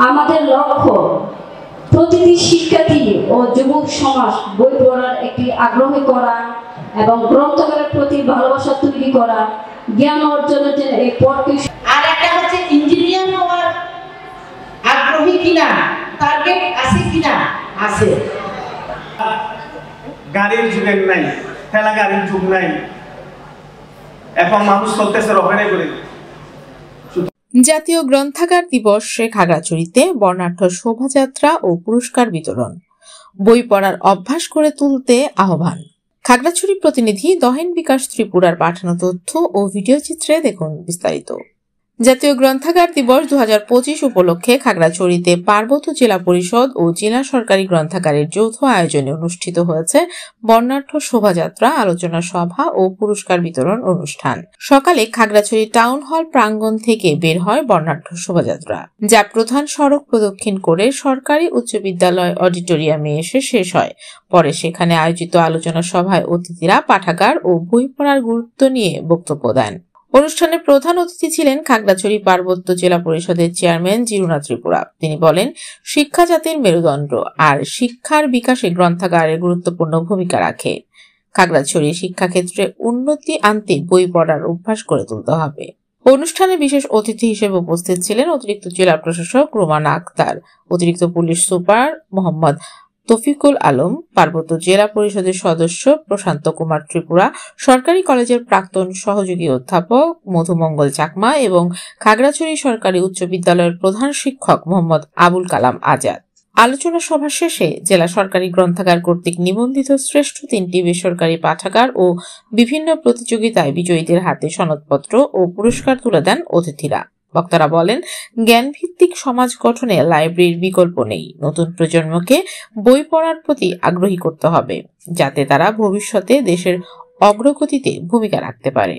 আমাদের লক্ষ্য প্রতিটি শিক্ষার্থী ও যুবক সমাজ বই পড়ার একটি আগ্রহ করা এবং গ্রন্থাগারের প্রতি ভালোবাসা তৈরি করা, জ্ঞান অর্জনের জন্য এই পথকে। আর একটা হচ্ছে ইঞ্জিনিয়ার হওয়ার আগ্রহী কিনা, টার্গেট আছে কিনা, আছে। গাড়ির যুগের নাই, ঠেলা গাড়ির যুগ নাই, এখন মানুষ চলতেছে রকেটে করে। জাতীয় গ্রন্থাগার দিবসে খাগড়াছড়িতে বর্ণাঢ্য শোভাযাত্রা ও পুরস্কার বিতরণ, বই পড়ার অভ্যাস করে তুলতে আহ্বান। খাগড়াছড়ি প্রতিনিধি দহেন বিকাশ ত্রিপুরার পাঠানো তথ্য ও ভিডিও চিত্রে দেখুন বিস্তারিত। জাতীয় গ্রন্থাগার দিবস 2025 উপলক্ষে খাগড়াছড়িতে পার্বত্য জেলা পরিষদ ও জেলা সরকারি গ্রন্থাগারের যৌথ আয়োজনে অনুষ্ঠিত হয়েছে বর্ণাঢ্য শোভাযাত্রা, আলোচনা সভা ও পুরস্কার বিতরণ অনুষ্ঠান। সকালে খাগড়াছড়ি টাউন হল প্রাঙ্গণ থেকে বের হয় বর্ণাঢ্য শোভাযাত্রা, যা প্রধান সড়ক প্রদক্ষিণ করে সরকারি উচ্চ বিদ্যালয় অডিটোরিয়ামে এসে শেষ হয়। পরে সেখানে আয়োজিত আলোচনা সভায় অতিথিরা পাঠাগার ও বই পড়ার গুরুত্ব নিয়ে বক্তব্য দেন। অনুষ্ঠানে প্রধান অতিথি ছিলেন খাগড়াছড়ি পার্বত্য জেলা পরিষদের চেয়ারম্যান জিরুনা ত্রিপুরা। তিনি বলেন, শিক্ষা জাতির মেরুদণ্ড, আর শিক্ষার বিকাশে গ্রন্থাগারের গুরুত্বপূর্ণ ভূমিকা রাখে। খাগড়াছড়ি শিক্ষাক্ষেত্রে উন্নতি আনতে বই পড়ার অভ্যাস করে তুলতে হবে। অনুষ্ঠানে বিশেষ অতিথি হিসেবে উপস্থিত ছিলেন অতিরিক্ত জেলা প্রশাসক রুমানা আক্তার, অতিরিক্ত পুলিশ সুপার মোহাম্মদ তফিকুল আলম, পার্বত্য জেলা পরিষদের সদস্য প্রশান্ত কুমার ত্রিপুরা, সরকারি কলেজের প্রাক্তন সহযোগী অধ্যাপক মধুমঙ্গল চাকমা এবং খাগড়াছড়ি সরকারি উচ্চ বিদ্যালয়ের প্রধান শিক্ষক মোহাম্মদ আবুল কালাম আজাদ। আলোচনা সভা শেষে জেলা সরকারি গ্রন্থাগার কর্তৃক নিবন্ধিত শ্রেষ্ঠ 3টি বেসরকারি পাঠাগার ও বিভিন্ন প্রতিযোগিতায় বিজয়ীদের হাতে সনদপত্র ও পুরস্কার তুলে দেন অতিথিরা। বক্তারা বলেন, জ্ঞানভিত্তিক সমাজ গঠনে লাইব্রেরির বিকল্প নেই। নতুন প্রজন্মকে বই পড়ার প্রতি আগ্রহী করতে হবে, যাতে তারা ভবিষ্যতে দেশের অগ্রগতিতে ভূমিকা রাখতে পারে।